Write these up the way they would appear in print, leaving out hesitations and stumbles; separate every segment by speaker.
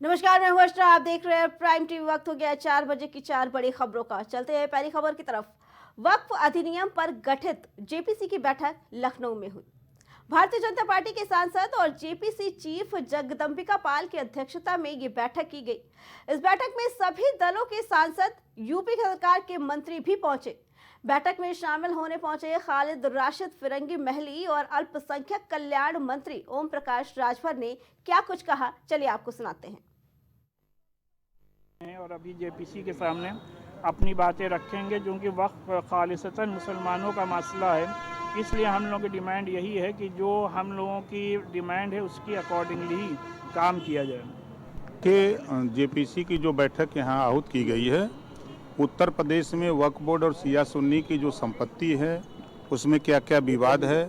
Speaker 1: नमस्कार, मैं हूं अर्चना। आप देख रहे हैं प्राइम टीवी। वक्त हो गया 4 बजे की 4 बड़ी खबरों का। चलते हैं पहली खबर की तरफ। वक्फ अधिनियम पर गठित जेपीसी की बैठक लखनऊ में हुई। भारतीय जनता पार्टी के सांसद और जेपीसी चीफ जगदंबिका पाल की अध्यक्षता में ये बैठक की गई। इस बैठक में सभी दलों के सांसद, यूपी सरकार के मंत्री भी पहुंचे। बैठक में शामिल होने पहुंचे खालिद राशिद फिरंगी महली और अल्पसंख्यक कल्याण मंत्री ओम प्रकाश राजभर ने क्या कुछ कहा, चलिए आपको सुनाते हैं।
Speaker 2: और अभी जेपीसी के सामने अपनी बातें रखेंगे, क्योंकि वक्फ खालिसतन मुसलमानों का मसला है। इसलिए हम लोगों की डिमांड यही है कि जो हम लोगों की डिमांड है उसकी अकॉर्डिंगली ही काम किया जाए।
Speaker 3: कि जेपीसी की जो बैठक यहाँ आहूत की गई है, उत्तर प्रदेश में वक्फ बोर्ड और शिया सुन्नी की जो संपत्ति है उसमें क्या क्या विवाद है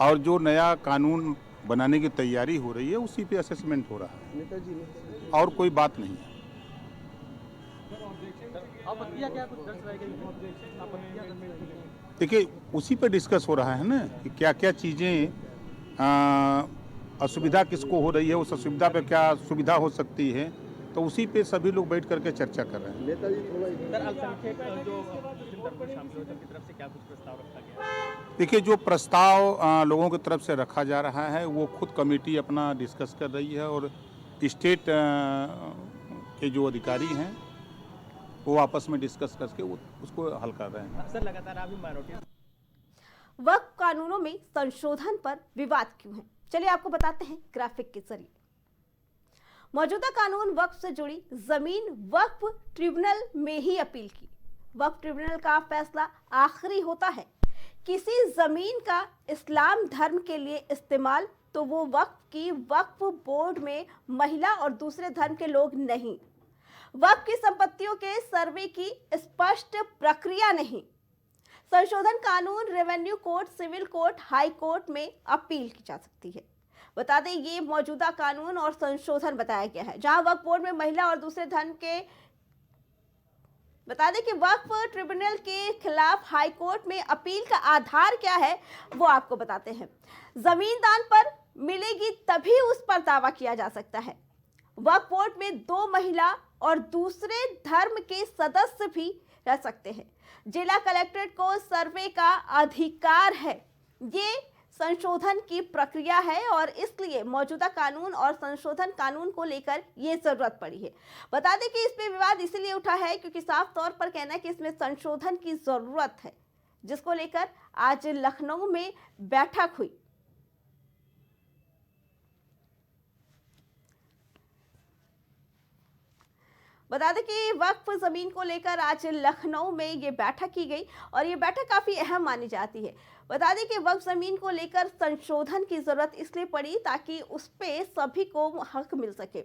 Speaker 3: और जो नया कानून बनाने की तैयारी हो रही है उसी पे असेसमेंट हो रहा है और कोई बात नहीं है। देखिए, उसी पे डिस्कस हो रहा है ना कि क्या क्या चीज़ें असुविधा किसको हो रही है, उस असुविधा पे क्या सुविधा हो सकती है, तो उसी पे सभी लोग बैठ करके चर्चा कर रहे हैं। देखिए, जो प्रस्ताव लोगों की तरफ से रखा जा रहा है वो खुद कमेटी अपना डिस्कस कर रही है और स्टेट के जो अधिकारी हैं वो आपस में डिस्कस करके उसको हल कर रहे हैं।
Speaker 2: सर, लगातार अभी माइनॉरिटी
Speaker 1: वक्फ कानूनों में संशोधन पर विवाद क्यों है, चलिए आपको बताते हैं ग्राफिक के जरिए। मौजूदा कानून वक्फ से जुड़ी जमीन वक्फ ट्रिब्यूनल में ही अपील की। वक्फ ट्रिब्यूनल का फैसला आखिरी होता है। किसी जमीन का इस्लाम धर्म के लिए इस्तेमाल तो वो वक्फ बोर्ड में महिला और दूसरे धर्म के लोग नहीं। वक्फ की संपत्तियों के सर्वे की स्पष्ट प्रक्रिया नहीं। संशोधन कानून revenue court, civil court, high court में अपील की जा सकती है। बता दें, ये मौजूदा कानून और संशोधन बताया गया है, जहां वक्फ बोर्ड में महिला और दूसरे धर्म के बता दें कि वक्फ ट्रिब्यूनल के खिलाफ हाई कोर्ट में अपील का आधार क्या है वो आपको बताते हैं। जमीन दान पर मिलेगी तभी उस पर दावा किया जा सकता है। वक्फ बोर्ड में 2 महिला और दूसरे धर्म के सदस्य भी रह सकते हैं। जिला कलेक्ट्रेट को सर्वे का अधिकार है। ये संशोधन की प्रक्रिया है और इसलिए मौजूदा कानून और संशोधन कानून को लेकर ये जरूरत पड़ी है। बता दें कि इस पे विवाद इसलिए उठा है क्योंकि साफ तौर पर कहना है कि इसमें संशोधन की जरूरत है, जिसको लेकर आज लखनऊ में बैठक हुई। बता दें कि वक्फ जमीन को लेकर आज लखनऊ में ये बैठक की गई और ये बैठक काफी अहम मानी जाती है। बता दें कि वक्फ जमीन को लेकर संशोधन की जरूरत इसलिए पड़ी ताकि उस पे सभी को हक मिल सके,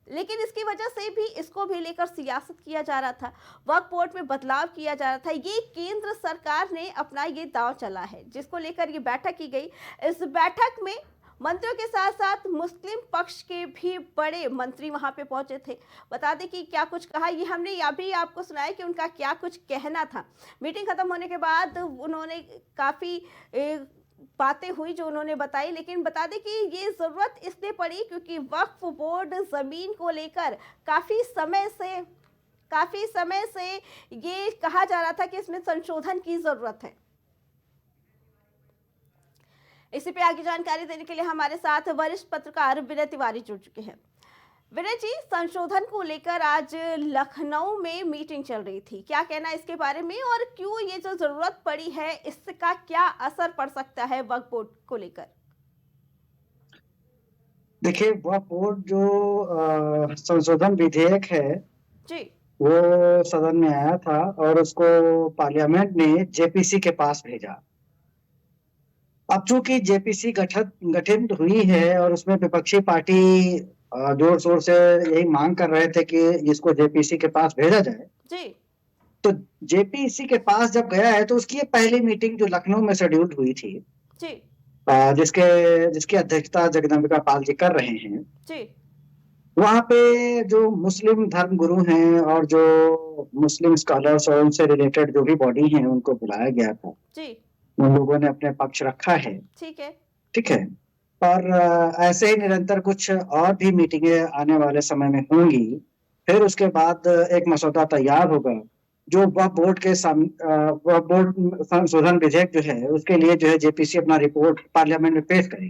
Speaker 1: लेकिन इसकी वजह से भी इसको भी लेकर सियासत किया जा रहा था, वक्फ बोर्ड में बदलाव किया जा रहा था। ये केंद्र सरकार ने अपना ये दांव चला है, जिसको लेकर ये बैठक की गई। इस बैठक में मंत्रियों के साथ साथ मुस्लिम पक्ष के भी बड़े मंत्री वहां पे पहुंचे थे। बता दें कि क्या कुछ कहा, ये हमने अभी आपको सुनाया कि उनका क्या कुछ कहना था। मीटिंग खत्म होने के बाद उन्होंने काफी बातें हुई जो उन्होंने बताई, लेकिन बता दें कि ये जरूरत इसलिए पड़ी क्योंकि वक्फ बोर्ड जमीन को लेकर काफी समय से ये कहा जा रहा था कि इसमें संशोधन की जरूरत है। इसी पे आगे जानकारी देने के लिए हमारे साथ वरिष्ठ पत्रकार विनय तिवारी जुड़ चुके हैं। विनय जी, संशोधन को लेकर आज लखनऊ में मीटिंग चल रही थी, क्या कहना है इसके बारे में और क्यों ये जो जरूरत पड़ी है, इसका क्या असर पड़ सकता है वक्फ बोर्ड को लेकर?
Speaker 4: देखिए, वक्फ बोर्ड जो संशोधन विधेयक है
Speaker 1: जी,
Speaker 4: वो सदन में आया था और उसको पार्लियामेंट ने जेपीसी के पास भेजा। अब चूंकि जेपीसी गठित हुई है और उसमें विपक्षी पार्टी जोर शोर से यही मांग कर रहे थे कि इसको जेपीसी के पास भेजा जाए
Speaker 1: जी,
Speaker 4: तो जेपीसी के पास जब गया है तो उसकी ये पहली मीटिंग जो लखनऊ में शेड्यूल्ड हुई थी,
Speaker 1: जी,
Speaker 4: जिसकी अध्यक्षता जगदंबिका पाल जी कर रहे हैं,
Speaker 1: जी,
Speaker 4: वहां पे जो मुस्लिम धर्म गुरु हैं और जो मुस्लिम स्कॉलर्स और उनसे रिलेटेड जो भी बॉडी हैं उनको बुलाया गया था।
Speaker 1: जी,
Speaker 4: उन लोगों ने अपने पक्ष रखा है।
Speaker 1: ठीक है,
Speaker 4: ठीक है, और ऐसे ही निरंतर कुछ और भी मीटिंगें आने वाले समय में होंगी। फिर उसके बाद एक मसौदा तैयार होगा जो वक्फ बोर्ड के वक्फ बोर्ड संशोधन विधेयक जो है उसके लिए जो है जेपीसी अपना रिपोर्ट पार्लियामेंट में पेश करेगी।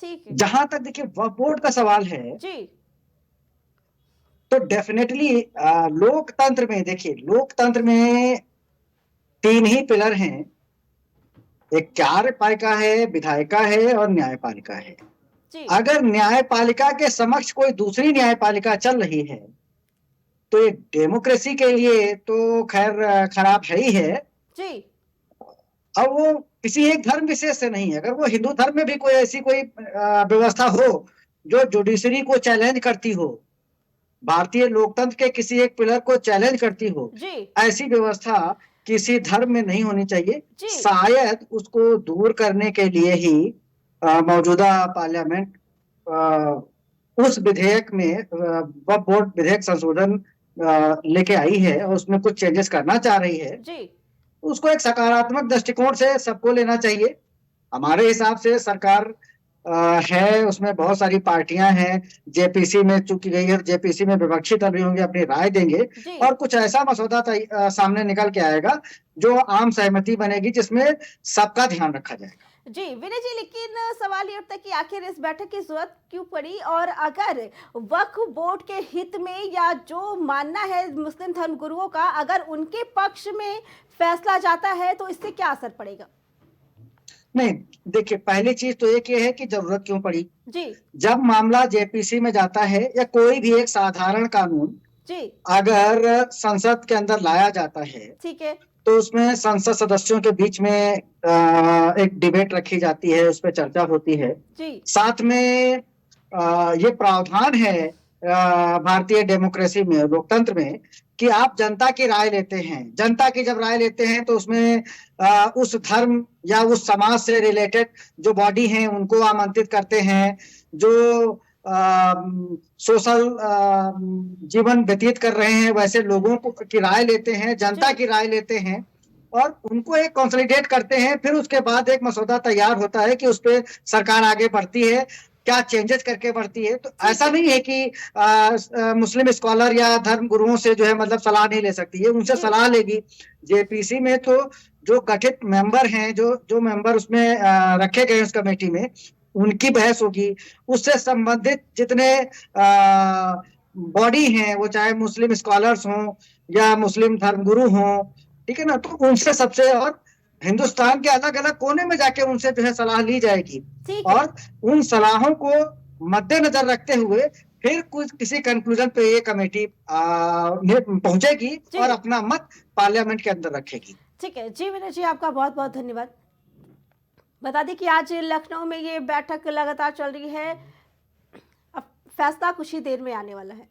Speaker 1: ठीक है।
Speaker 4: जहां तक देखिए वक्फ बोर्ड का सवाल है,
Speaker 1: जी।
Speaker 4: तो डेफिनेटली लोकतंत्र में देखिए, लोकतंत्र में 3 ही पिलर हैं। एक कार्यपालिका है, विधायिका है और न्यायपालिका है।
Speaker 1: जी।
Speaker 4: अगर न्यायपालिका के समक्ष कोई दूसरी न्यायपालिका चल रही है तो ये डेमोक्रेसी के लिए तो खैर खराब है ही है।
Speaker 1: जी।
Speaker 4: अब वो किसी एक धर्म विशेष से नहीं है। अगर वो हिंदू धर्म में भी कोई ऐसी कोई व्यवस्था हो जो जुडिशरी को चैलेंज करती हो, भारतीय लोकतंत्र के किसी एक पिलर को चैलेंज करती हो,
Speaker 1: जी।
Speaker 4: ऐसी व्यवस्था किसी धर्म में नहीं होनी चाहिए।
Speaker 1: जी।
Speaker 4: शायद उसको दूर करने के लिए ही मौजूदा पार्लियामेंट उस विधेयक में वक्फ बोर्ड विधेयक संशोधन लेके आई है और उसमें कुछ चेंजेस करना चाह रही है।
Speaker 1: जी।
Speaker 4: उसको एक सकारात्मक दृष्टिकोण से सबको लेना चाहिए। हमारे हिसाब से सरकार है, उसमें बहुत सारी पार्टियां हैं, जेपीसी में चुकी गई है, जेपीसी में विपक्षी दल भी होंगे, अपनी राय देंगे
Speaker 1: जी।
Speaker 4: और कुछ ऐसा मसौदा सामने निकल के आएगा जो आम सहमति बनेगी, जिसमें सबका ध्यान रखा जाएगा।
Speaker 1: जी विनय जी, लेकिन सवाल ये उठता है कि आखिर इस बैठक की जरूरत क्यों पड़ी, और अगर वक्फ बोर्ड के हित में या जो मानना है मुस्लिम धर्मगुरुओं का, अगर उनके पक्ष में फैसला जाता है तो इससे क्या असर पड़ेगा?
Speaker 4: नहीं, देखिए पहली चीज तो एक ये है कि जरूरत क्यों पड़ी।
Speaker 1: जी।
Speaker 4: जब मामला जेपीसी में जाता है या कोई भी एक साधारण कानून
Speaker 1: जी।
Speaker 4: अगर संसद के अंदर लाया जाता है,
Speaker 1: ठीक है।
Speaker 4: तो उसमें संसद सदस्यों के बीच में एक डिबेट रखी जाती है, उस पर चर्चा होती है।
Speaker 1: जी।
Speaker 4: साथ में ये प्रावधान है भारतीय डेमोक्रेसी में, लोकतंत्र में, कि आप जनता की राय लेते हैं। जनता की जब राय लेते हैं तो उसमें उस धर्म या उस समाज से रिलेटेड जो बॉडी हैं उनको आमंत्रित करते हैं, जो सोशल जीवन व्यतीत कर रहे हैं वैसे लोगों की राय लेते हैं, जनता की राय लेते हैं और उनको एक कंसोलिडेट करते हैं। फिर उसके बाद एक मसौदा तैयार होता है कि उस पर सरकार आगे बढ़ती है, क्या चेंजेस करके बढ़ती है। तो ऐसा नहीं है कि मुस्लिम स्कॉलर या धर्म गुरुओं से जो है मतलब सलाह नहीं ले सकती है, उनसे सलाह लेगी। जेपीसी में तो जो गठित मेंबर हैं, जो मेंबर उसमें रखे गए उस कमेटी में, उनकी बहस होगी। उससे संबंधित जितने बॉडी हैं, वो चाहे मुस्लिम स्कॉलर्स हों या मुस्लिम धर्मगुरु हों, ठीक है ना, तो उनसे सबसे और हिंदुस्तान के अलग अलग कोने में जाके उनसे जो है सलाह ली जाएगी और उन सलाहों को मद्देनजर रखते हुए फिर कुछ किसी कंक्लूजन पे ये कमेटी पहुंचेगी और अपना मत पार्लियामेंट के अंदर रखेगी।
Speaker 1: ठीक है जी विनय जी, आपका बहुत बहुत धन्यवाद। बता दें कि आज लखनऊ में ये बैठक लगातार चल रही है, अब फैसला कुछ ही देर में आने वाला है।